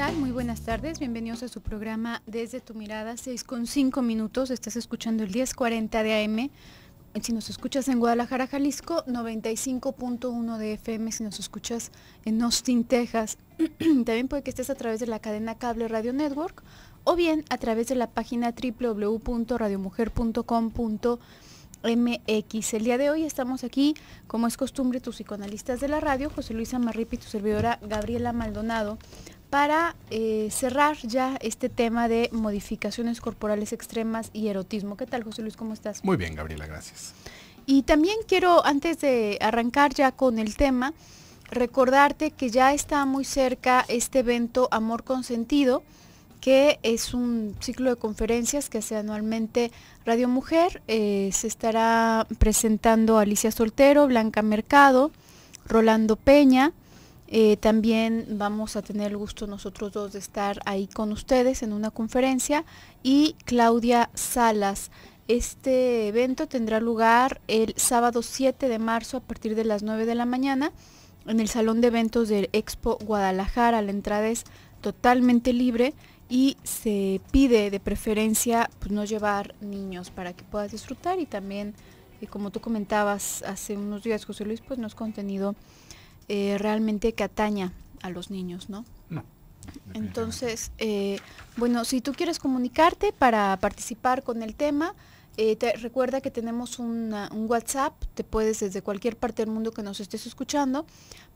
tal? Muy buenas tardes, bienvenidos a su programa Desde tu Mirada, 6:05. Estás escuchando el 1040 de AM. Si nos escuchas en Guadalajara, Jalisco, 95.1 de FM. Si nos escuchas en Austin, Texas, también puede que estés a través de la cadena Cable Radio Network o bien a través de la página www.radiomujer.com.mx. El día de hoy estamos aquí, como es costumbre, tus psicoanalistas de la radio, José Luis Amarripa y tu servidora Gabriela Maldonado, para cerrar ya este tema de modificaciones corporales extremas y erotismo. ¿Qué tal, José Luis? ¿Cómo estás? Muy bien, Gabriela, gracias. Y también quiero, antes de arrancar ya con el tema, recordarte que ya está muy cerca este evento Amor Consentido, que es un ciclo de conferencias que hace anualmente Radio Mujer. Se estará presentando Alicia Soltero, Blanca Mercado, Rolando Peña. También vamos a tener el gusto nosotros dos de estar ahí con ustedes en una conferencia, y Claudia Salas. Este evento tendrá lugar el sábado 7 de marzo a partir de las 9 de la mañana en el Salón de Eventos del Expo Guadalajara. La entrada es totalmente libre y se pide de preferencia pues no llevar niños para que puedas disfrutar, y también como tú comentabas hace unos días, José Luis, pues no es contenido realmente que ataña a los niños, ¿no? No. Entonces, bueno, si tú quieres comunicarte para participar con el tema, recuerda que tenemos un WhatsApp. Te puedes, desde cualquier parte del mundo que nos estés escuchando,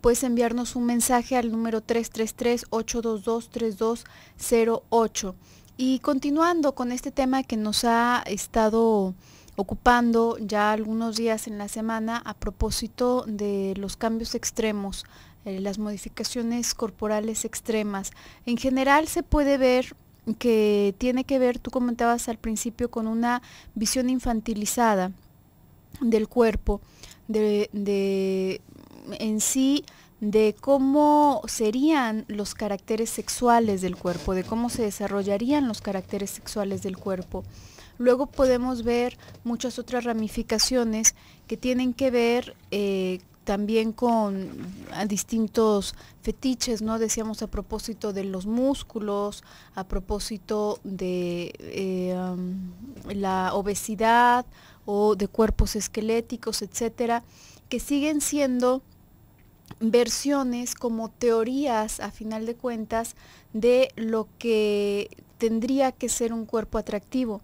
puedes enviarnos un mensaje al número 333-822-3208. Y continuando con este tema que nos ha estado ocupando ya algunos días en la semana a propósito de los cambios extremos, las modificaciones corporales extremas. En general se puede ver que tiene que ver, tú comentabas al principio, con una visión infantilizada del cuerpo, en sí, de cómo serían los caracteres sexuales del cuerpo, de cómo se desarrollarían los caracteres sexuales del cuerpo. Luego podemos ver muchas otras ramificaciones que tienen que ver también con distintos fetiches, ¿no? Decíamos a propósito de los músculos, a propósito de la obesidad o de cuerpos esqueléticos, etcétera, que siguen siendo versiones como teorías, a final de cuentas, de lo que tendría que ser un cuerpo atractivo.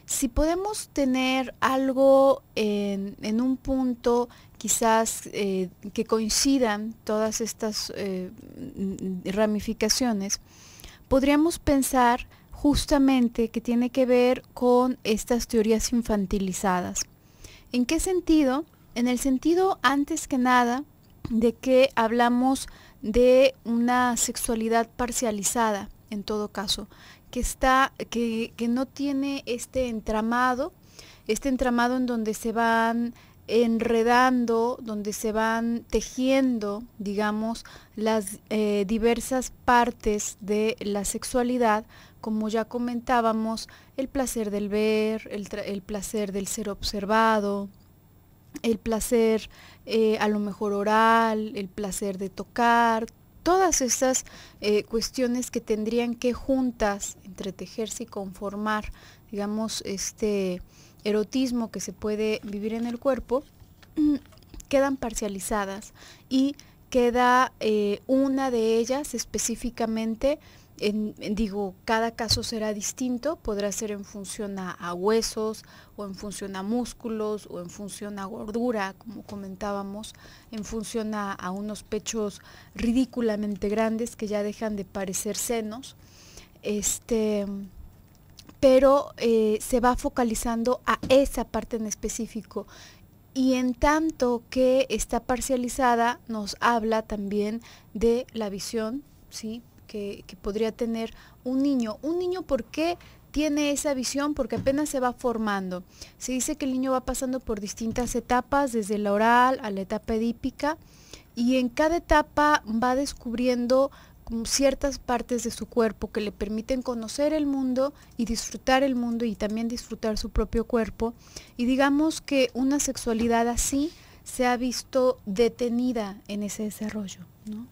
Si podemos tener algo en un punto, quizás que coincidan todas estas ramificaciones, podríamos pensar justamente que tiene que ver con estas teorías infantilizadas. ¿En qué sentido? En el sentido, antes que nada, de que hablamos de una sexualidad parcializada, en todo caso, que no tiene este entramado en donde se van enredando, donde se van tejiendo, digamos, las diversas partes de la sexualidad, como ya comentábamos, el placer del ver, el placer del ser observado, el placer a lo mejor oral, el placer de tocar, todas estas cuestiones que tendrían que juntas entretejerse y conformar, digamos, este erotismo que se puede vivir en el cuerpo, quedan parcializadas, y queda una de ellas específicamente. Cada caso será distinto, podrá ser en función a huesos, o en función a músculos, o en función a gordura, como comentábamos, en función a unos pechos ridículamente grandes que ya dejan de parecer senos, pero se va focalizando a esa parte en específico. Y en tanto que está parcializada, nos habla también de la visión, ¿sí?, que podría tener un niño. Un niño, ¿por qué tiene esa visión? Porque apenas se va formando. Se dice que el niño va pasando por distintas etapas, desde la oral a la etapa edípica, y en cada etapa va descubriendo ciertas partes de su cuerpo que le permiten conocer el mundo y disfrutar el mundo, y también disfrutar su propio cuerpo. Y digamos que una sexualidad así se ha visto detenida en ese desarrollo, ¿no?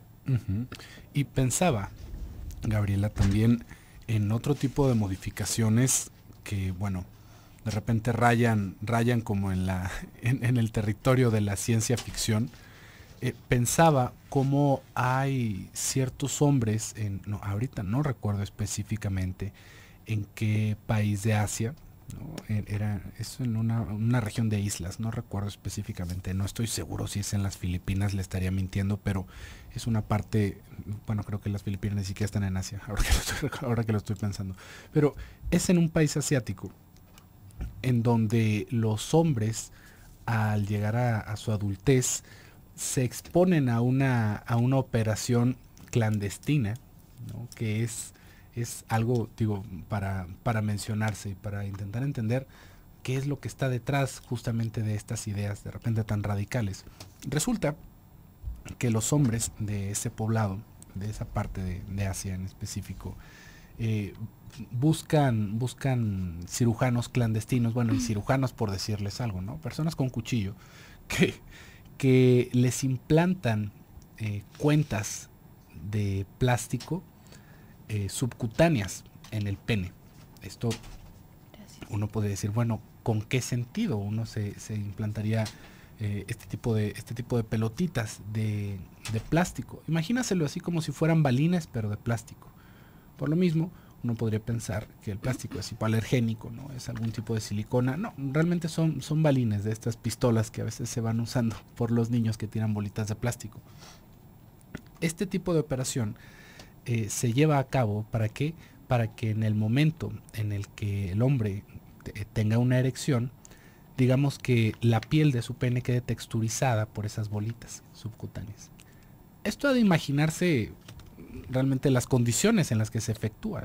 Y pensaba, Gabriela, también en otro tipo de modificaciones que, bueno, de repente rayan como en el territorio de la ciencia ficción. Pensaba cómo hay ciertos hombres, no, ahorita no recuerdo específicamente en qué país de Asia, ¿no? Era eso en una región de islas, no recuerdo específicamente, no estoy seguro si es en las Filipinas, le estaría mintiendo, pero es una parte, bueno, creo que las Filipinas ni siquiera están en Asia, ahora que lo estoy pensando, pero es en un país asiático en donde los hombres al llegar a su adultez se exponen a una operación clandestina, ¿no? Que es algo, digo, para mencionarse y para intentar entender qué es lo que está detrás justamente de estas ideas de repente tan radicales. Resulta que los hombres de ese poblado, de esa parte de Asia en específico, eh, buscan cirujanos clandestinos, bueno, y cirujanos por decirles algo, ¿no? Personas con cuchillo que, que les implantan cuentas de plástico subcutáneas en el pene. Esto uno puede decir, bueno, ¿con qué sentido uno se implantaría este tipo de pelotitas de plástico? Imagínaselo así como si fueran balines, pero de plástico. Por lo mismo, uno podría pensar que el plástico es hipoalergénico, ¿no? Es algún tipo de silicona. No, realmente son balines de estas pistolas que a veces se van usando por los niños que tiran bolitas de plástico. Este tipo de operación se lleva a cabo ¿para qué? Para que en el momento en el que el hombre tenga una erección, digamos que la piel de su pene quede texturizada por esas bolitas subcutáneas. Esto ha de imaginarse realmente las condiciones en las que se efectúa,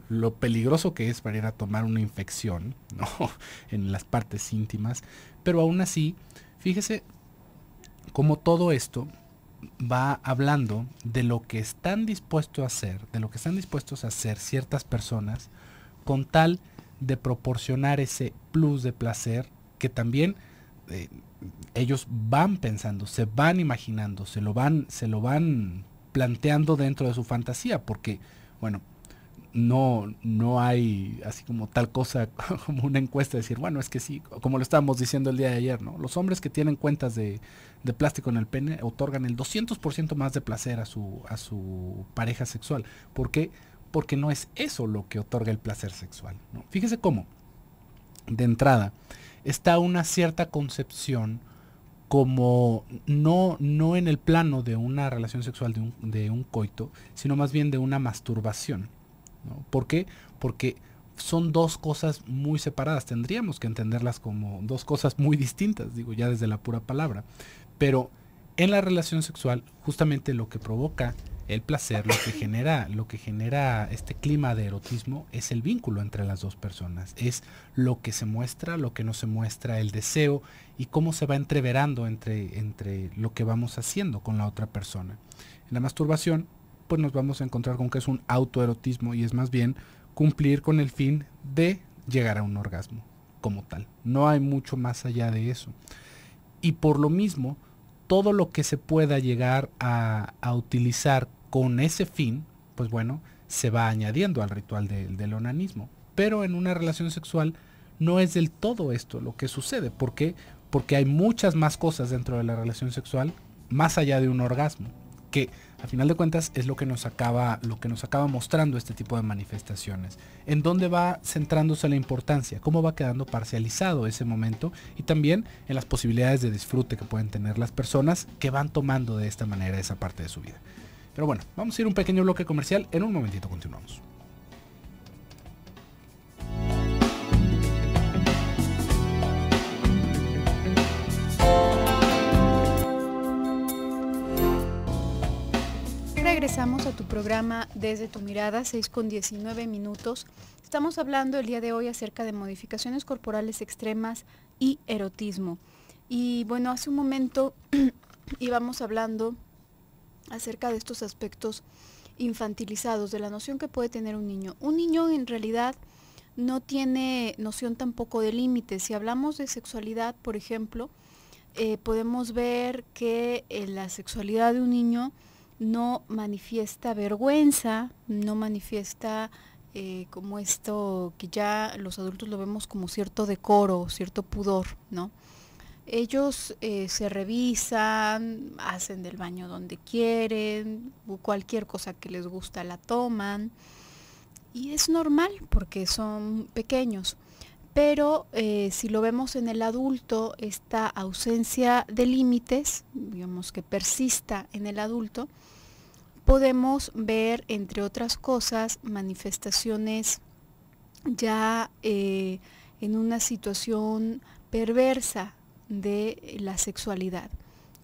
lo peligroso que es para ir a tomar una infección, ¿no? En las partes íntimas, pero aún así, fíjese cómo todo esto va hablando de lo que están dispuestos a hacer, de lo que están dispuestos a hacer ciertas personas con tal de proporcionar ese plus de placer que también eh, ellos van pensando, se van imaginando, se lo van planteando dentro de su fantasía, porque, bueno, no hay así como tal cosa como una encuesta de decir, bueno, es que sí, como lo estábamos diciendo el día de ayer, ¿no? Los hombres que tienen cuentas de plástico en el pene otorgan el 200% más de placer a su pareja sexual. ¿Por qué? Porque no es eso lo que otorga el placer sexual, ¿no? Fíjese cómo, de entrada, está una cierta concepción como no en el plano de una relación sexual, de un coito, sino más bien de una masturbación, ¿no? ¿Por qué? Porque son dos cosas muy separadas, tendríamos que entenderlas como dos cosas muy distintas, digo ya desde la pura palabra, pero en la relación sexual justamente lo que provoca el placer, lo que genera este clima de erotismo es el vínculo entre las dos personas, es lo que se muestra, lo que no se muestra, el deseo y cómo se va entreverando entre lo que vamos haciendo con la otra persona. En la masturbación, pues nos vamos a encontrar con que es un autoerotismo y es más bien cumplir con el fin de llegar a un orgasmo como tal. No hay mucho más allá de eso. Y por lo mismo, todo lo que se pueda llegar a utilizar con ese fin, pues bueno, se va añadiendo al ritual del onanismo. Pero en una relación sexual no es del todo esto lo que sucede. ¿Por qué? Porque hay muchas más cosas dentro de la relación sexual, más allá de un orgasmo, que a final de cuentas es lo que nos acaba mostrando este tipo de manifestaciones. En dónde va centrándose la importancia, cómo va quedando parcializado ese momento y también en las posibilidades de disfrute que pueden tener las personas que van tomando de esta manera esa parte de su vida. Pero bueno, vamos a ir a un pequeño bloque comercial, en un momentito continuamos. Regresamos a tu programa Desde tu Mirada, 6:19. Estamos hablando el día de hoy acerca de modificaciones corporales extremas y erotismo. Y bueno, hace un momento íbamos hablando acerca de estos aspectos infantilizados, de la noción que puede tener un niño. Un niño en realidad no tiene noción tampoco de límites. Si hablamos de sexualidad, por ejemplo, podemos ver que la sexualidad de un niño no manifiesta vergüenza, no manifiesta como esto que ya los adultos lo vemos como cierto decoro, cierto pudor, ¿no? Ellos se revisan, hacen del baño donde quieren, cualquier cosa que les gusta la toman, y es normal porque son pequeños. Pero si lo vemos en el adulto, esta ausencia de límites, digamos que persista en el adulto, podemos ver, entre otras cosas, manifestaciones ya en una situación perversa de la sexualidad.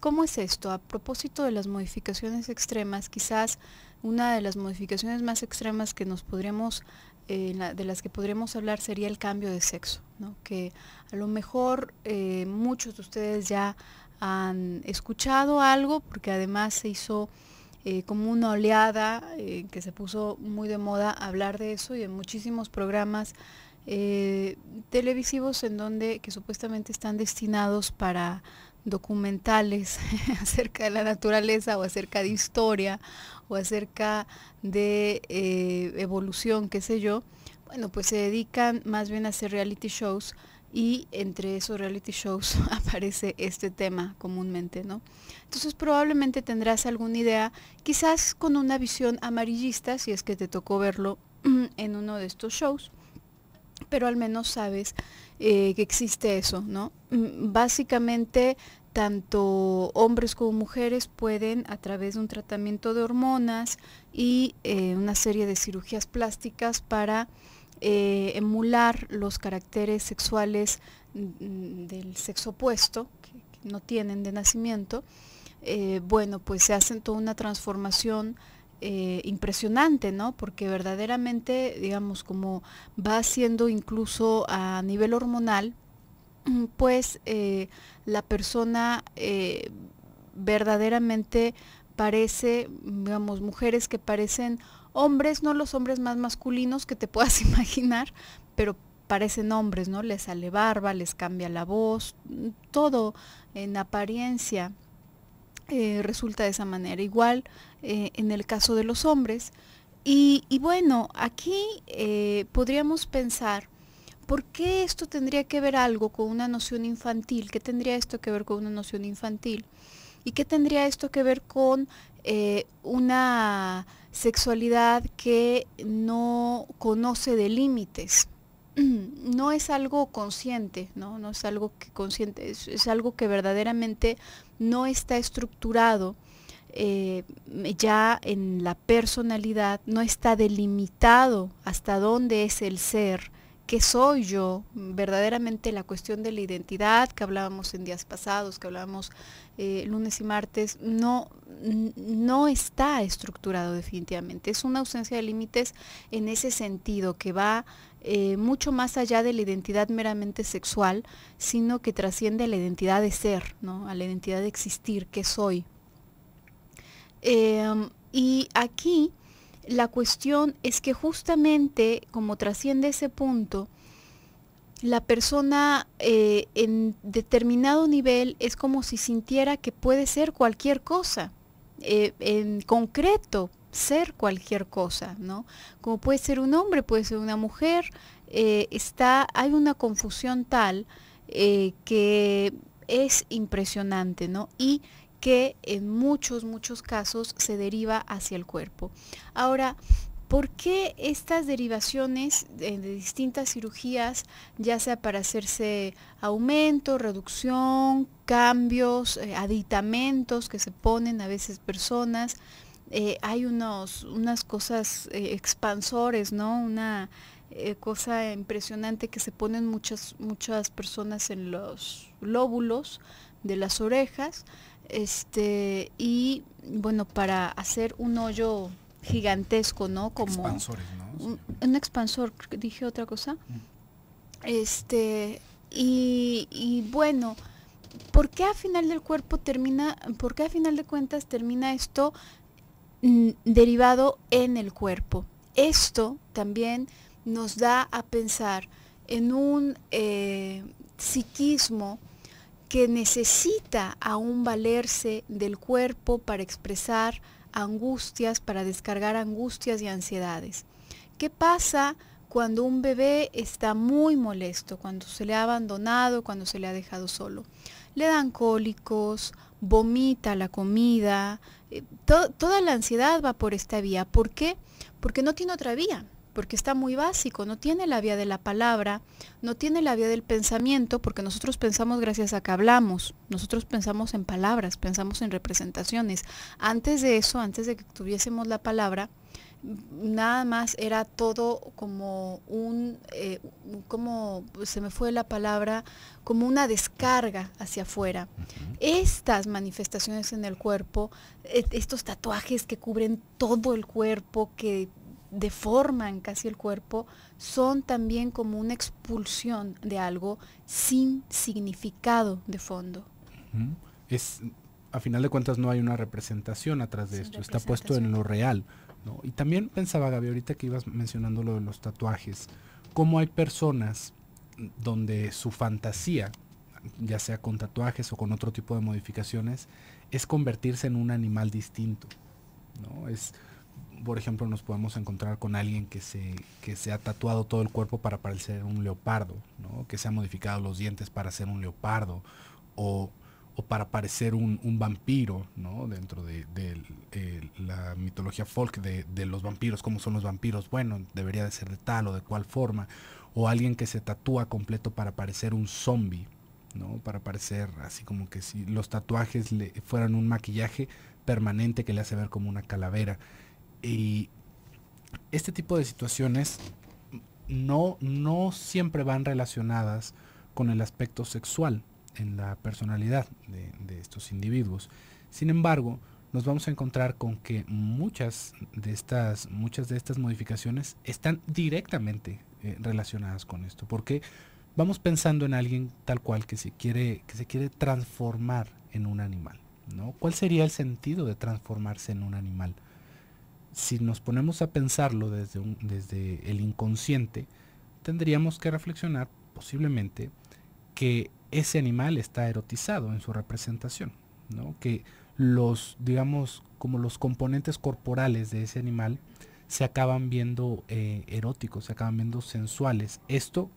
¿Cómo es esto? A propósito de las modificaciones extremas, quizás una de las modificaciones más extremas que nos podríamos de las que podríamos hablar sería el cambio de sexo, ¿no? Que a lo mejor muchos de ustedes ya han escuchado algo, porque además se hizo como una oleada que se puso muy de moda hablar de eso, y en muchísimos programas televisivos en donde que supuestamente están destinados para documentales acerca de la naturaleza o acerca de historia o acerca de evolución, qué sé yo. Bueno, pues se dedican más bien a hacer reality shows, y entre esos reality shows aparece este tema comúnmente, ¿no? Entonces probablemente tendrás alguna idea, quizás con una visión amarillista, si es que te tocó verlo en uno de estos shows, pero al menos sabes que existe eso, ¿no? Básicamente, tanto hombres como mujeres pueden, a través de un tratamiento de hormonas y una serie de cirugías plásticas para emular los caracteres sexuales del sexo opuesto, que no tienen de nacimiento, bueno, pues se hacen toda una transformación impresionante, ¿no? Porque verdaderamente, digamos, como va haciendo incluso a nivel hormonal, pues la persona verdaderamente parece, digamos, mujeres que parecen hombres, no los hombres más masculinos que te puedas imaginar, pero parecen hombres, ¿no? Les sale barba, les cambia la voz, todo en apariencia resulta de esa manera. Igual en el caso de los hombres. Y bueno, aquí podríamos pensar, ¿por qué esto tendría que ver algo con una noción infantil? ¿Qué tendría esto que ver con una noción infantil? ¿Y qué tendría esto que ver con una sexualidad que no conoce de límites? No es algo consciente, ¿no? No es algo que consciente, es algo que verdaderamente no está estructurado ya en la personalidad, no está delimitado hasta dónde es el ser, qué soy yo, verdaderamente la cuestión de la identidad que hablábamos en días pasados, que hablábamos lunes y martes, no está estructurado definitivamente. Es una ausencia de límites en ese sentido, que va mucho más allá de la identidad meramente sexual, sino que trasciende a la identidad de ser, ¿no? A la identidad de existir, qué soy. Y aquí la cuestión es que justamente como trasciende ese punto, la persona en determinado nivel es como si sintiera que puede ser cualquier cosa, en concreto, ser cualquier cosa, ¿no? Como puede ser un hombre, puede ser una mujer, hay una confusión tal que es impresionante, ¿no? Y que en muchos casos se deriva hacia el cuerpo. Ahora, ¿por qué estas derivaciones de distintas cirugías, ya sea para hacerse aumento, reducción, cambios, aditamentos que se ponen a veces personas? Hay unas cosas expansores, ¿no? Una cosa impresionante que se ponen muchas personas en los lóbulos de las orejas, y bueno, para hacer un hoyo gigantesco, ¿no? Como expansores, ¿no? un expansor, dije otra cosa. Y bueno, ¿por qué a final de cuentas termina esto derivado en el cuerpo? Esto también nos da a pensar en un psiquismo que necesita aún valerse del cuerpo para expresar angustias, para descargar angustias y ansiedades. ¿Qué pasa cuando un bebé está muy molesto, cuando se le ha abandonado, cuando se le ha dejado solo? Le dan cólicos, vomita la comida, toda la ansiedad va por esta vía. ¿Por qué? Porque no tiene otra vía, porque está muy básico, no tiene la vía de la palabra, no tiene la vía del pensamiento, porque nosotros pensamos gracias a que hablamos, nosotros pensamos en palabras, pensamos en representaciones. Antes de eso, antes de que tuviésemos la palabra, nada más era todo como como se me fue la palabra, como una descarga hacia afuera. Estas manifestaciones en el cuerpo, estos tatuajes que cubren todo el cuerpo, que deforman casi el cuerpo, son también como una expulsión de algo sin significado de fondo. A final de cuentas no hay una representación atrás de esto, está puesto en lo real, ¿no? Y también pensaba, Gaby, ahorita que ibas mencionando lo de los tatuajes, cómo hay personas donde su fantasía, ya sea con tatuajes o con otro tipo de modificaciones, es convertirse en un animal distinto, ¿no? Por ejemplo, nos podemos encontrar con alguien que se ha tatuado todo el cuerpo para parecer un leopardo, ¿no? Que se ha modificado los dientes para ser un leopardo, o para parecer un vampiro, ¿no? Dentro de la mitología folk de los vampiros, cómo son los vampiros, bueno, debería de ser de tal o de cual forma, o alguien que se tatúa completo para parecer un zombie, ¿no? Para parecer así como que si los tatuajes fueran un maquillaje permanente que le hace ver como una calavera. Y este tipo de situaciones no siempre van relacionadas con el aspecto sexual en la personalidad de estos individuos. Sin embargo, nos vamos a encontrar con que muchas de estas modificaciones están directamente relacionadas con esto, porque vamos pensando en alguien tal cual que se quiere transformar en un animal, ¿no? ¿Cuál sería el sentido de transformarse en un animal? Si nos ponemos a pensarlo desde el inconsciente, tendríamos que reflexionar posiblemente que ese animal está erotizado en su representación, ¿no? Que digamos, como los componentes corporales de ese animal se acaban viendo eróticos, se acaban viendo sensuales. Esto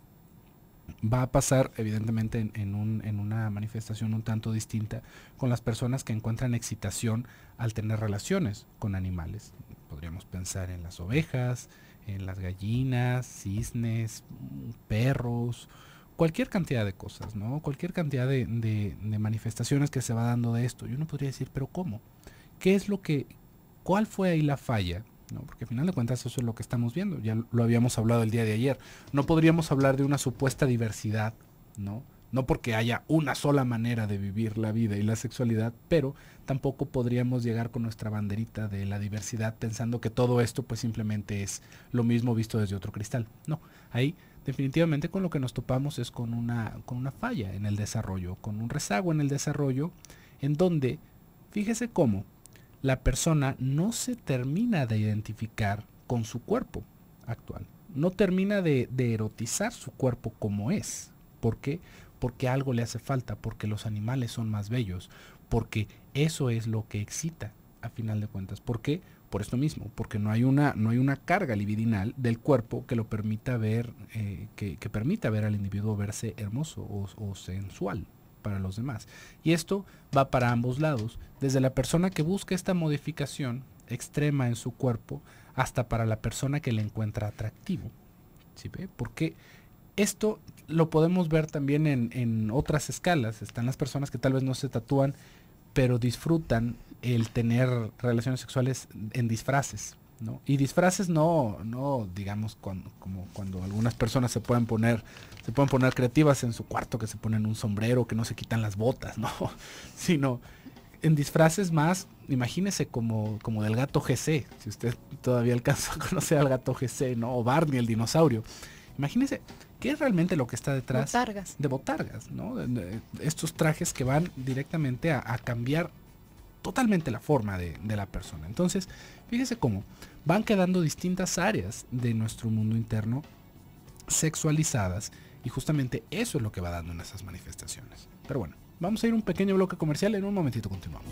va a pasar evidentemente en una manifestación un tanto distinta con las personas que encuentran excitación al tener relaciones con animales. Podríamos pensar en las ovejas, en las gallinas, cisnes, perros, cualquier cantidad de cosas, ¿no? Cualquier cantidad de manifestaciones que se va dando de esto. Y uno podría decir, ¿pero cómo? ¿Cuál fue ahí la falla? ¿No? Porque al final de cuentas eso es lo que estamos viendo. Ya lo habíamos hablado el día de ayer. No podríamos hablar de una supuesta diversidad, ¿no? No porque haya una sola manera de vivir la vida y la sexualidad, pero tampoco podríamos llegar con nuestra banderita de la diversidad pensando que todo esto pues simplemente es lo mismo visto desde otro cristal. No, ahí definitivamente con lo que nos topamos es con una falla en el desarrollo, con un rezago en el desarrollo, en donde, fíjese cómo, la persona no se termina de identificar con su cuerpo actual, no termina de erotizar su cuerpo como es. ¿Por qué? Porque algo le hace falta, porque los animales son más bellos, porque eso es lo que excita a final de cuentas. ¿Por qué? Por esto mismo, porque no hay una carga libidinal del cuerpo que lo permita ver, que permita ver al individuo verse hermoso o sensual para los demás. Y esto va para ambos lados, desde la persona que busca esta modificación extrema en su cuerpo hasta para la persona que le encuentra atractivo. ¿Sí ve? Porque esto lo podemos ver también en otras escalas. Están las personas que tal vez no se tatúan, pero disfrutan el tener relaciones sexuales en disfraces, ¿no? Y disfraces no digamos como cuando algunas personas se pueden poner creativas en su cuarto, que se ponen un sombrero, que no se quitan las botas, no, sino en disfraces más, imagínese como del gato GC, si usted todavía alcanza a conocer al gato GC, ¿no? O Barney, el dinosaurio. Imagínese qué es realmente lo que está detrás de botargas, ¿no? De estos trajes que van directamente a cambiar totalmente la forma de la persona. Entonces, fíjese cómo van quedando distintas áreas de nuestro mundo interno sexualizadas, y justamente eso es lo que va dando en esas manifestaciones. Pero bueno, vamos a ir a un pequeño bloque comercial, en un momentito continuamos.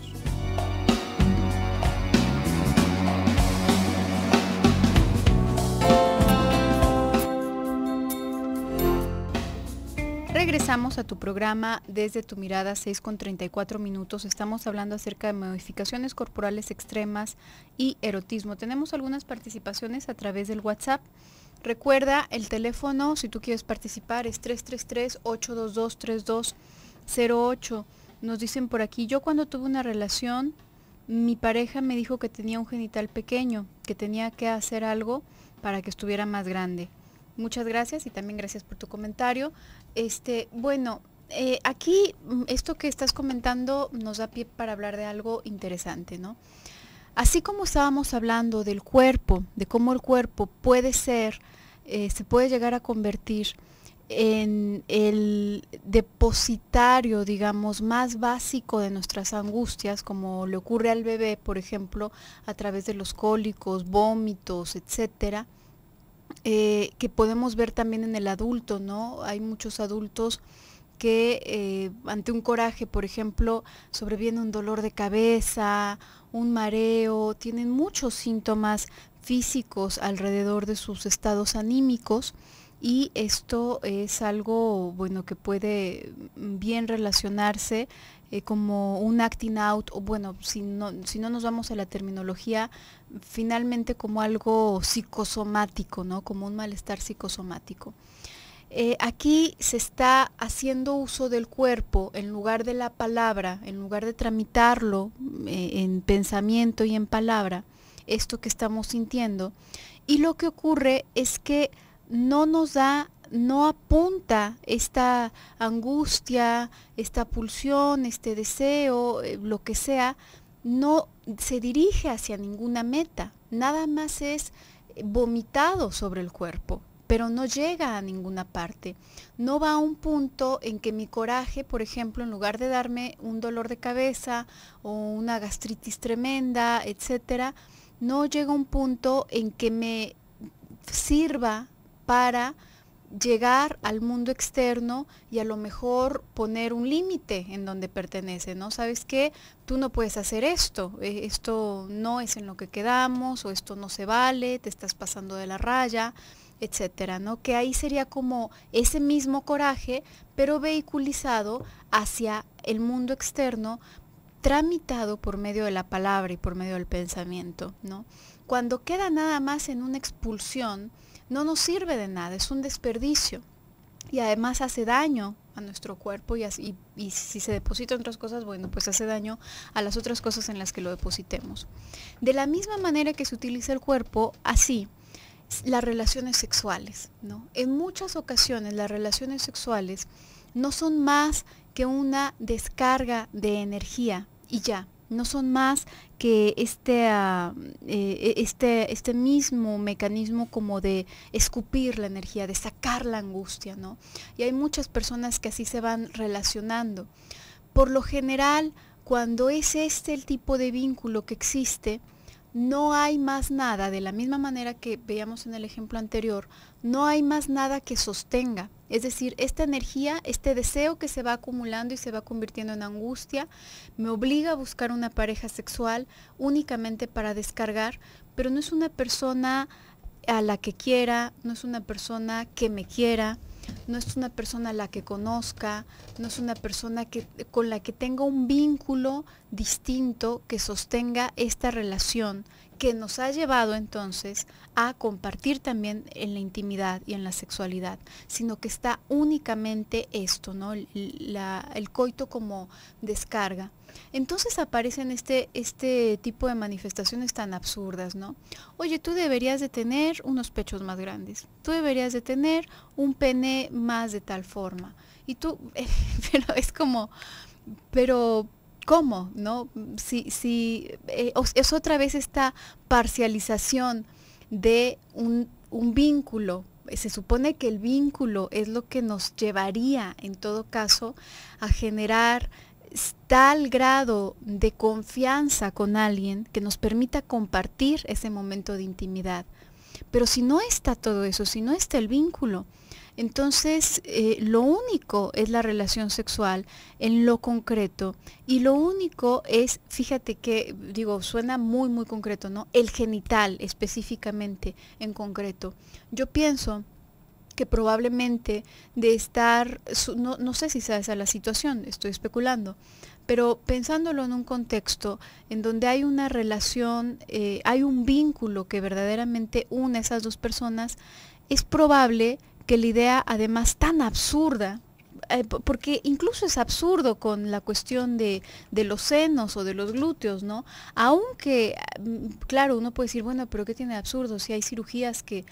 regresamos a tu programa Desde tu Mirada, 6:34. Estamos hablando acerca de modificaciones corporales extremas y erotismo. Tenemos algunas participaciones a través del WhatsApp. Recuerda, el teléfono, si tú quieres participar, es 333-822-3208. Nos dicen por aquí, yo cuando tuve una relación, mi pareja me dijo que tenía un genital pequeño, que tenía que hacer algo para que estuviera más grande. Muchas gracias y también gracias por tu comentario. Aquí esto que estás comentando nos da pie para hablar de algo interesante, ¿no? Así como estábamos hablando del cuerpo, de cómo el cuerpo puede ser, se puede llegar a convertir en el depositario, digamos, más básico de nuestras angustias, como le ocurre al bebé, por ejemplo, a través de los cólicos, vómitos, etcétera. Que podemos ver también en el adulto, ¿no? Hay muchos adultos que ante un coraje, por ejemplo, sobreviene un dolor de cabeza, un mareo, tienen muchos síntomas físicos alrededor de sus estados anímicos, y esto es algo, bueno, que puede bien relacionarse como un acting out, o bueno, si no nos vamos a la terminología, finalmente como algo psicosomático, ¿no? Como un malestar psicosomático. Aquí se está haciendo uso del cuerpo en lugar de la palabra, en lugar de tramitarlo en pensamiento y en palabra, esto que estamos sintiendo, y lo que ocurre es que no apunta esta angustia, esta pulsión, este deseo, lo que sea, no se dirige hacia ninguna meta, nada más es vomitado sobre el cuerpo, pero no llega a ninguna parte. No va a un punto en que mi coraje, por ejemplo, en lugar de darme un dolor de cabeza o una gastritis tremenda, etcétera, no llega a un punto en que me sirva para llegar al mundo externo y a lo mejor poner un límite en donde pertenece, ¿no? ¿Sabes qué? Tú no puedes hacer esto, esto no es en lo que quedamos, o esto no se vale, te estás pasando de la raya, etcétera, ¿no? Que ahí sería como ese mismo coraje, pero vehiculizado hacia el mundo externo, tramitado por medio de la palabra y por medio del pensamiento, ¿no? Cuando queda nada más en una expulsión, no nos sirve de nada, es un desperdicio y además hace daño a nuestro cuerpo y si se deposita en otras cosas, bueno, pues hace daño a las otras cosas en las que lo depositemos. De la misma manera que se utiliza el cuerpo, así las relaciones sexuales, ¿no? En muchas ocasiones las relaciones sexuales no son más que una descarga de energía y ya. No son más que este mismo mecanismo como de escupir la energía, de sacar la angustia, ¿no? Y hay muchas personas que así se van relacionando. Por lo general, cuando es el tipo de vínculo que existe, no hay más nada, de la misma manera que veíamos en el ejemplo anterior, no hay más nada que sostenga. Es decir, esta energía, este deseo que se va acumulando y se va convirtiendo en angustia, me obliga a buscar una pareja sexual únicamente para descargar, pero no es una persona a la que quiera, no es una persona que me quiera, no es una persona a la que conozca, no es una persona con la que tenga un vínculo distinto que sostenga esta relación que nos ha llevado entonces a compartir también en la intimidad y en la sexualidad, sino que está únicamente esto, ¿no? El coito como descarga. Entonces aparecen este tipo de manifestaciones tan absurdas, ¿no? Oye, tú deberías de tener unos pechos más grandes, tú deberías de tener un pene más de tal forma, y tú, pero es como, pero ¿cómo? ¿No? Es otra vez esta parcialización de un vínculo. Se supone que el vínculo es lo que nos llevaría, en todo caso, a generar tal grado de confianza con alguien que nos permita compartir ese momento de intimidad. Pero si no está todo eso, si no está el vínculo, entonces lo único es la relación sexual en lo concreto, y lo único es, fíjate que, digo, suena muy muy concreto, ¿no? El genital específicamente en concreto. Yo pienso que probablemente de estar, no sé si sea esa la situación, estoy especulando, pero pensándolo en un contexto en donde hay una relación, hay un vínculo que verdaderamente une a esas dos personas, es probable que la idea, además tan absurda, porque incluso es absurdo con la cuestión de los senos o de los glúteos, ¿no? Aunque, claro, uno puede decir, bueno, pero ¿qué tiene de absurdo? Si hay cirugías que,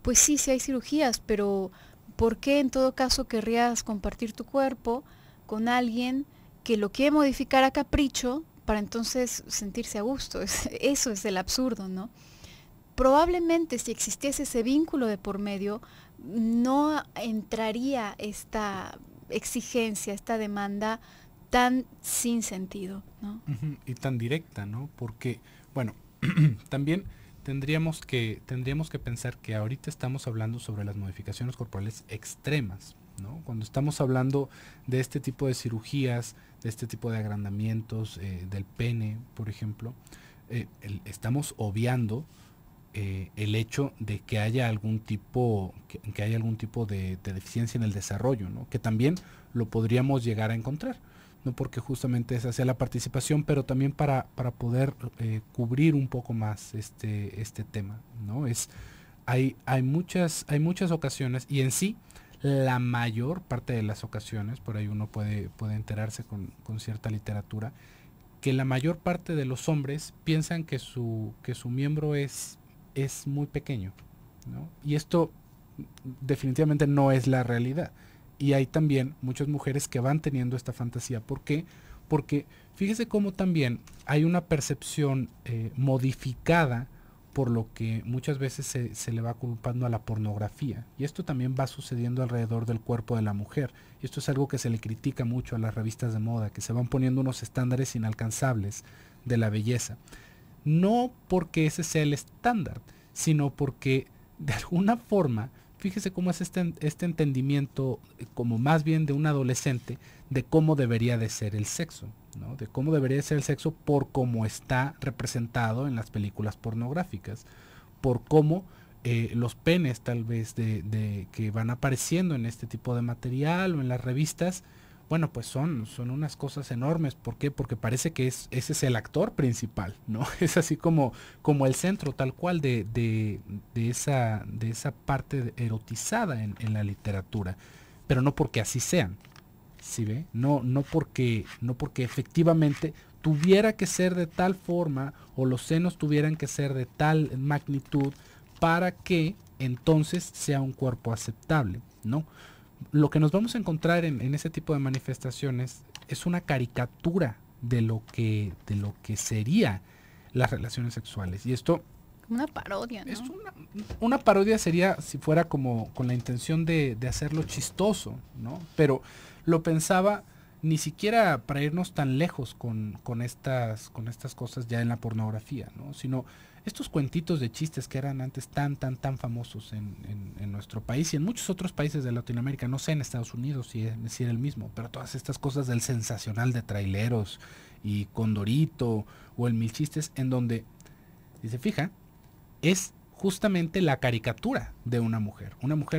pues sí, sí hay cirugías, pero ¿por qué en todo caso querrías compartir tu cuerpo con alguien que lo quiere modificar a capricho para entonces sentirse a gusto? Eso es el absurdo, ¿no? Probablemente si existiese ese vínculo de por medio, no entraría esta exigencia, esta demanda tan sin sentido, ¿no? Y tan directa, ¿no? Porque, bueno, también tendríamos que pensar que ahorita estamos hablando sobre las modificaciones corporales extremas, ¿no? Cuando estamos hablando de este tipo de cirugías, de este tipo de agrandamientos del pene, por ejemplo, estamos obviando el hecho de que haya algún tipo que haya algún tipo de deficiencia en el desarrollo, ¿no? Que también lo podríamos llegar a encontrar, no porque justamente esa sea la participación, pero también para poder cubrir un poco más este tema, ¿no? Hay muchas ocasiones, y en sí la mayor parte de las ocasiones, por ahí uno puede enterarse con cierta literatura, que la mayor parte de los hombres piensan que su miembro es muy pequeño, ¿no? Y esto definitivamente no es la realidad. Y hay también muchas mujeres que van teniendo esta fantasía. ¿Por qué? Porque fíjese cómo también hay una percepción modificada por lo que muchas veces se le va culpando a la pornografía. Y esto también va sucediendo alrededor del cuerpo de la mujer. Y esto es algo que se le critica mucho a las revistas de moda, que se van poniendo unos estándares inalcanzables de la belleza. No porque ese sea el estándar, sino porque de alguna forma, fíjese cómo es este entendimiento como más bien de un adolescente de cómo debería de ser el sexo, ¿no? De cómo debería de ser el sexo por cómo está representado en las películas pornográficas, por cómo los penes tal vez que van apareciendo en este tipo de material o en las revistas, bueno, pues son unas cosas enormes. ¿Por qué? Porque parece que ese es el actor principal, ¿no? Es así como el centro tal cual de esa parte erotizada en la literatura. Pero no porque así sean, ¿sí ve? No porque efectivamente tuviera que ser de tal forma o los senos tuvieran que ser de tal magnitud para que entonces sea un cuerpo aceptable, ¿no? Lo que nos vamos a encontrar en ese tipo de manifestaciones es una caricatura de lo que sería las relaciones sexuales. Y esto Una parodia, ¿no? es una parodia, sería si fuera como con la intención de hacerlo chistoso, ¿no? Pero lo pensaba ni siquiera para irnos tan lejos con estas cosas ya en la pornografía, ¿no? Sino estos cuentitos de chistes que eran antes tan famosos en nuestro país y en muchos otros países de Latinoamérica, no sé en Estados Unidos si era el mismo, pero todas estas cosas del sensacional de traileros y Condorito o el Mil Chistes, en donde, si se fija, es justamente la caricatura de una mujer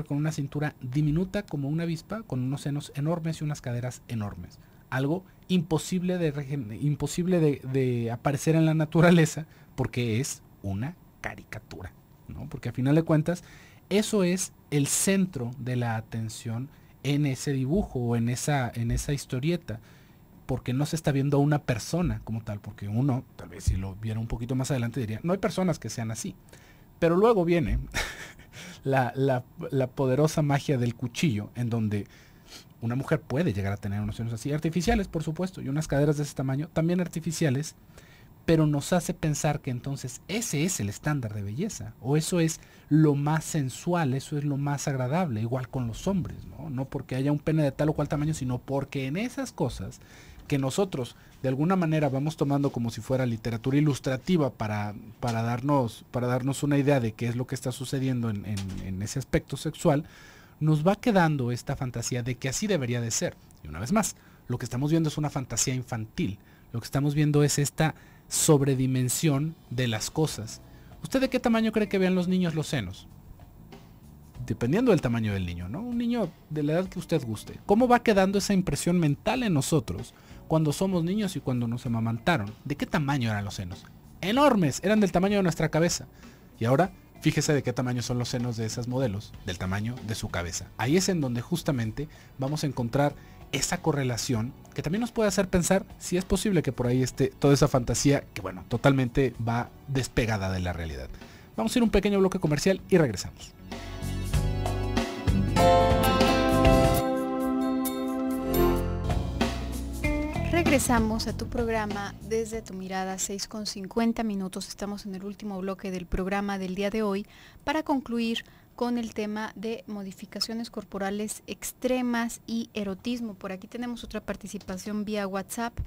con una cintura diminuta como una avispa, con unos senos enormes y unas caderas enormes, algo imposible de aparecer en la naturaleza porque es una caricatura, ¿no? Porque a final de cuentas eso es el centro de la atención en ese dibujo o en esa historieta, porque no se está viendo a una persona como tal, porque uno, tal vez si lo viera un poquito más adelante, diría, no hay personas que sean así. Pero luego viene la poderosa magia del cuchillo, en donde una mujer puede llegar a tener unos senos así, artificiales por supuesto, y unas caderas de ese tamaño, también artificiales, pero nos hace pensar que entonces ese es el estándar de belleza, o eso es lo más sensual, eso es lo más agradable, igual con los hombres, ¿no? No porque haya un pene de tal o cual tamaño, sino porque en esas cosas que nosotros de alguna manera vamos tomando como si fuera literatura ilustrativa para darnos una idea de qué es lo que está sucediendo en ese aspecto sexual, nos va quedando esta fantasía de que así debería de ser. Y una vez más, lo que estamos viendo es una fantasía infantil, lo que estamos viendo es esta sobredimensión de las cosas. ¿Usted de qué tamaño cree que vean los niños los senos? dependiendo del tamaño del niño, ¿no? Un niño de la edad que usted guste. ¿Cómo va quedando esa impresión mental en nosotros cuando somos niños y cuando nos amamantaron? ¿De qué tamaño eran los senos? Enormes, eran del tamaño de nuestra cabeza. Y ahora, fíjese de qué tamaño son los senos de esas modelos, del tamaño de su cabeza. Ahí es en donde justamente vamos a encontrar esa correlación que también nos puede hacer pensar si es posible que por ahí esté toda esa fantasía que, bueno, totalmente va despegada de la realidad. Vamos a ir a un pequeño bloque comercial y regresamos. Regresamos a tu programa Desde tu Mirada, 6:50. Estamos en el último bloque del programa del día de hoy para concluir con el tema de modificaciones corporales extremas y erotismo. Por aquí tenemos otra participación vía WhatsApp.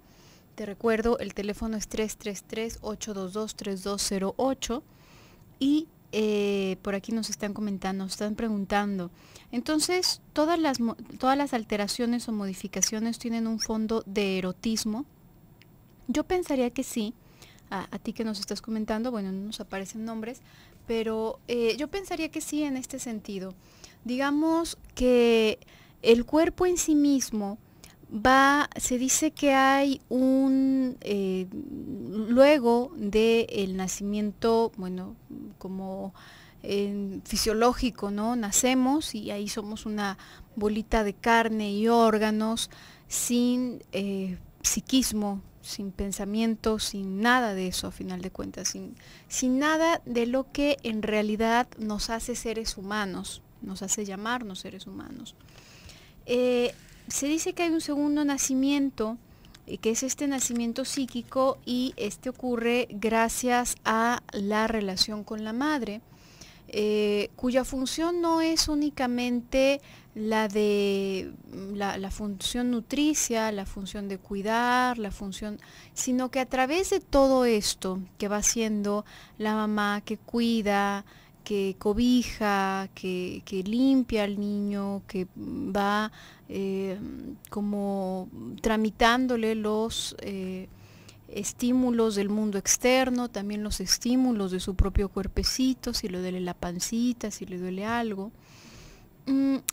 Te recuerdo, el teléfono es 333-822-3208 y por aquí nos están comentando, nos están preguntando. Entonces, todas las alteraciones o modificaciones tienen un fondo de erotismo. Yo pensaría que sí. A ti que nos estás comentando, bueno, no nos aparecen nombres, pero yo pensaría que sí en este sentido. Digamos que el cuerpo en sí mismo se dice que hay luego del nacimiento, bueno, como fisiológico, ¿no? Nacemos y ahí somos una bolita de carne y órganos sin psiquismo, sin pensamiento, sin nada de eso a final de cuentas, sin nada de lo que en realidad nos hace seres humanos, nos hace llamarnos seres humanos. Se dice que hay un segundo nacimiento, que es este nacimiento psíquico, y este ocurre gracias a la relación con la madre, cuya función no es únicamente la de la función nutricia, la función de cuidar, sino que a través de todo esto que va haciendo la mamá, que cuida, que cobija, que limpia al niño, que va como tramitándole los estímulos del mundo externo, también los estímulos de su propio cuerpecito, si le duele la pancita, si le duele algo.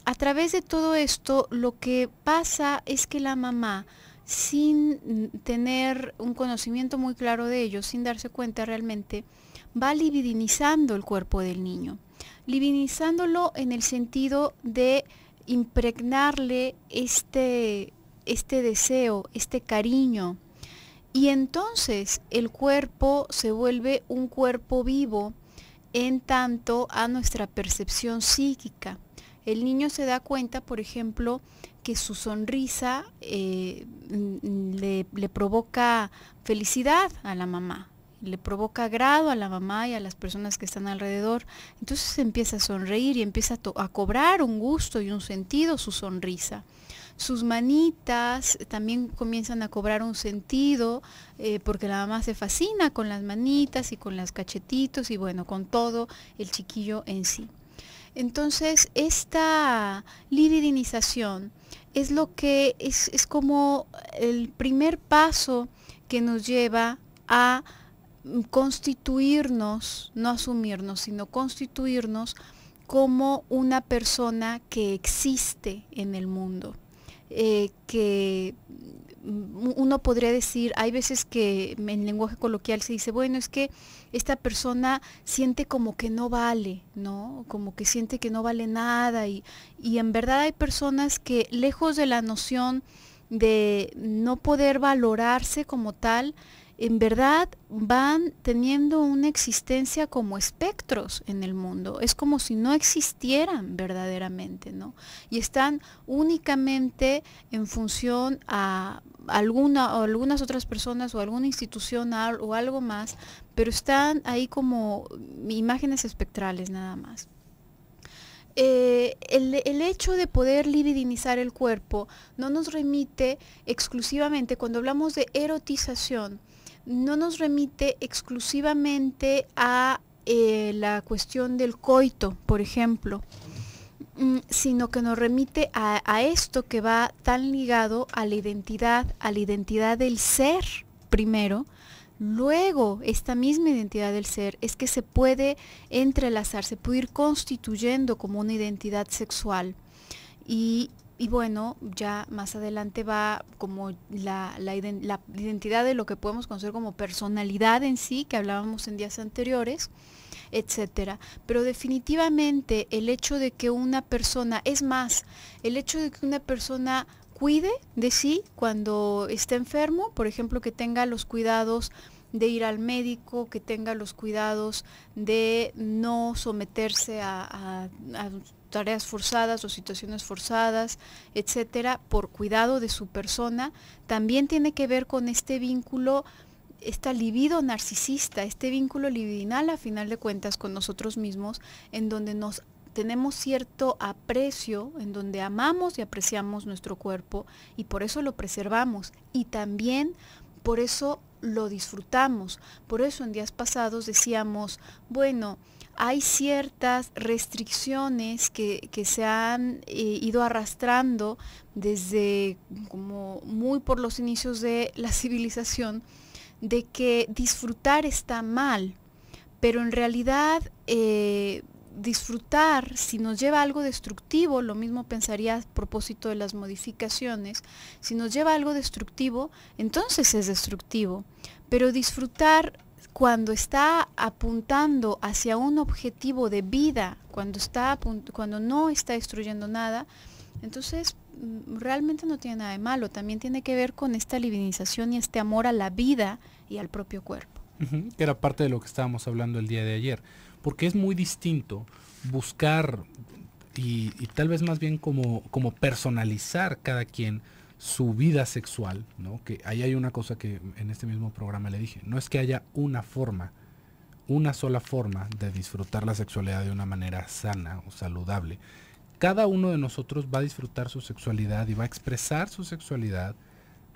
A través de todo esto, lo que pasa es que la mamá, sin tener un conocimiento muy claro de ello, sin darse cuenta realmente, va libidinizando el cuerpo del niño, libidinizándolo en el sentido de impregnarle este deseo, este cariño, y entonces el cuerpo se vuelve un cuerpo vivo en tanto a nuestra percepción psíquica. El niño se da cuenta, por ejemplo, que su sonrisa le provoca felicidad a la mamá, le provoca agrado a la mamá y a las personas que están alrededor. Entonces empieza a sonreír y empieza a cobrar un gusto y un sentido su sonrisa. Sus manitas también comienzan a cobrar un sentido porque la mamá se fascina con las manitas y con los cachetitos y bueno, con todo el chiquillo en sí. Entonces, esta libidinización es lo que es como el primer paso que nos lleva a constituirnos, no asumirnos, sino constituirnos como una persona que existe en el mundo. Que uno podría decir, hay veces que en lenguaje coloquial se dice, bueno, es que esta persona siente como que no vale, ¿no? Como que siente que no vale nada y en verdad hay personas que lejos de la noción de no poder valorarse como tal, en verdad van teniendo una existencia como espectros en el mundo. Es como si no existieran verdaderamente, ¿no? Y están únicamente en función a algunas otras personas o alguna institución o algo más, pero están ahí como imágenes espectrales nada más. El hecho de poder libidinizar el cuerpo no nos remite exclusivamente, cuando hablamos de erotización, no nos remite exclusivamente a la cuestión del coito, por ejemplo, sino que nos remite a esto que va tan ligado a la identidad del ser primero, luego esta misma identidad del ser es que se puede entrelazar, se puede ir constituyendo como una identidad sexual. Y bueno, ya más adelante va como la identidad de lo que podemos conocer como personalidad en sí, que hablábamos en días anteriores, etcétera. Pero definitivamente el hecho de que una persona, es más, el hecho de que una persona cuide de sí cuando está enfermo, por ejemplo, que tenga los cuidados de ir al médico, que tenga los cuidados de no someterse a tareas forzadas o situaciones forzadas, etcétera, por cuidado de su persona, también tiene que ver con este vínculo, esta libido narcisista, este vínculo libidinal a final de cuentas con nosotros mismos, en donde nos tenemos cierto aprecio, en donde amamos y apreciamos nuestro cuerpo y por eso lo preservamos y también por eso lo disfrutamos. Por eso en días pasados decíamos, bueno, hay ciertas restricciones que se han ido arrastrando desde como muy por los inicios de la civilización, de que disfrutar está mal, pero en realidad disfrutar, si nos lleva a algo destructivo, lo mismo pensaría a propósito de las modificaciones, si nos lleva a algo destructivo, entonces es destructivo, pero disfrutar cuando está apuntando hacia un objetivo de vida, cuando no está destruyendo nada, entonces realmente no tiene nada de malo, también tiene que ver con esta divinización y este amor a la vida y al propio cuerpo. Que era parte de lo que estábamos hablando el día de ayer, porque es muy distinto buscar y tal vez más bien como personalizar cada quien su vida sexual, ¿no? Que ahí hay una cosa que en este mismo programa le dije, no es que haya una sola forma de disfrutar la sexualidad de una manera sana o saludable. Cada uno de nosotros va a disfrutar su sexualidad y va a expresar su sexualidad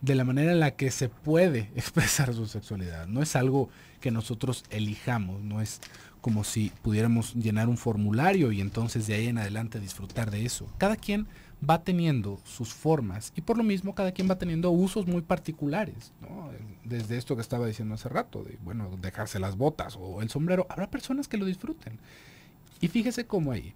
de la manera en la que se puede expresar su sexualidad. No es algo que nosotros elijamos, no es como si pudiéramos llenar un formulario y entonces de ahí en adelante disfrutar de eso. Cada quien va teniendo sus formas y por lo mismo cada quien va teniendo usos muy particulares, ¿no? Desde esto que estaba diciendo hace rato, de bueno, dejarse las botas o el sombrero, habrá personas que lo disfruten. Y fíjese cómo ahí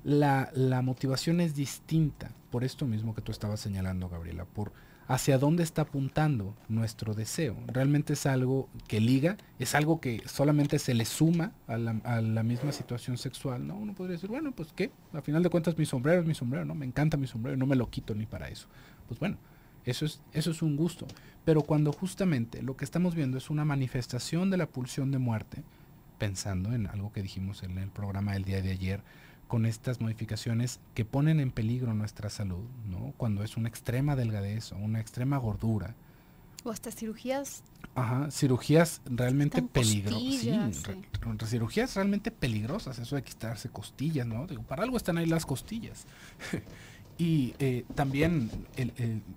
la motivación es distinta por esto mismo que tú estabas señalando, Gabriela, por hacia dónde está apuntando nuestro deseo. Realmente es algo que liga, es algo que solamente se le suma a la misma situación sexual, ¿no? Uno podría decir, bueno, pues qué, a final de cuentas mi sombrero es mi sombrero, ¿no? Me encanta mi sombrero, no me lo quito ni para eso. Pues bueno, eso es un gusto. Pero cuando justamente lo que estamos viendo es una manifestación de la pulsión de muerte, pensando en algo que dijimos en el programa del día de ayer, con estas modificaciones que ponen en peligro nuestra salud, ¿no? Cuando es una extrema delgadez o una extrema gordura. O hasta cirugías. Ajá, cirugías realmente peligrosas. Sí, sí. Cirugías realmente peligrosas, eso de quitarse costillas, ¿no? Digo, para algo están ahí las costillas. Y también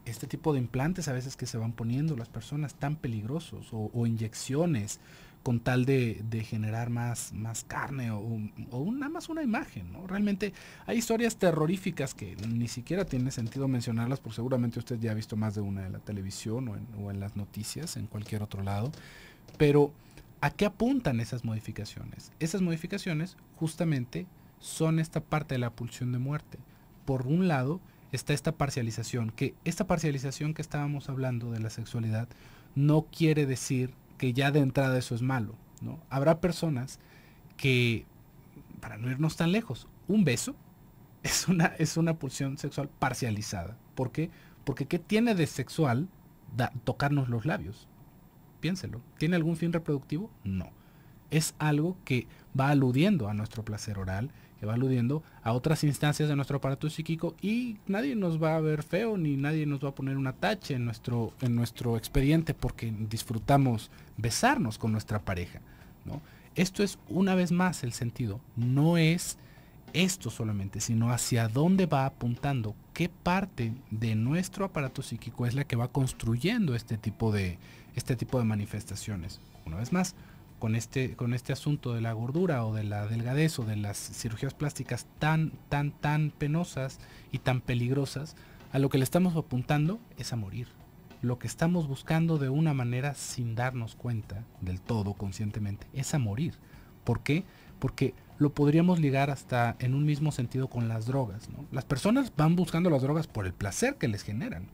este tipo de implantes a veces que se van poniendo las personas tan peligrosos o inyecciones con tal de generar más carne o nada más una imagen, ¿no? Realmente hay historias terroríficas que ni siquiera tiene sentido mencionarlas porque seguramente usted ya ha visto más de una en la televisión o en las noticias, en cualquier otro lado. Pero ¿a qué apuntan esas modificaciones? Esas modificaciones justamente son esta parte de la pulsión de muerte. Por un lado está esta parcialización que estábamos hablando de la sexualidad no quiere decir que ya de entrada eso es malo, ¿no? Habrá personas que, para no irnos tan lejos, un beso es una pulsión sexual parcializada. ¿Por qué? Porque ¿qué tiene de sexual tocarnos los labios? Piénselo. ¿Tiene algún fin reproductivo? No. Es algo que va aludiendo a nuestro placer oral, que va aludiendo a otras instancias de nuestro aparato psíquico y nadie nos va a ver feo ni nadie nos va a poner una tacha en nuestro expediente porque disfrutamos besarnos con nuestra pareja, ¿no? Esto es una vez más el sentido, no es esto solamente, sino hacia dónde va apuntando, qué parte de nuestro aparato psíquico es la que va construyendo este tipo de manifestaciones. Una vez más, con este asunto de la gordura o de la delgadez o de las cirugías plásticas tan penosas y tan peligrosas, a lo que le estamos apuntando es a morir. lo que estamos buscando de una manera sin darnos cuenta del todo conscientemente es a morir. ¿Por qué? Porque lo podríamos ligar hasta en un mismo sentido con las drogas, ¿no? Las personas van buscando las drogas por el placer que les generan,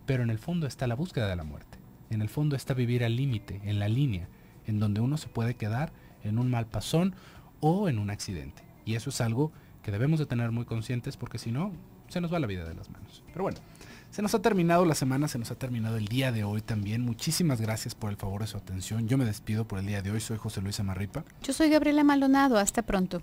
pero en el fondo está la búsqueda de la muerte. En el fondo está vivir al límite, en la línea, en donde uno se puede quedar en un mal pasón o en un accidente. Y eso es algo que debemos de tener muy conscientes, porque si no, se nos va la vida de las manos. Pero bueno, se nos ha terminado la semana, se nos ha terminado el día de hoy también. Muchísimas gracias por el favor de su atención. Yo me despido por el día de hoy. Soy José Luis Amarripa. Yo soy Gabriela Maldonado. Hasta pronto.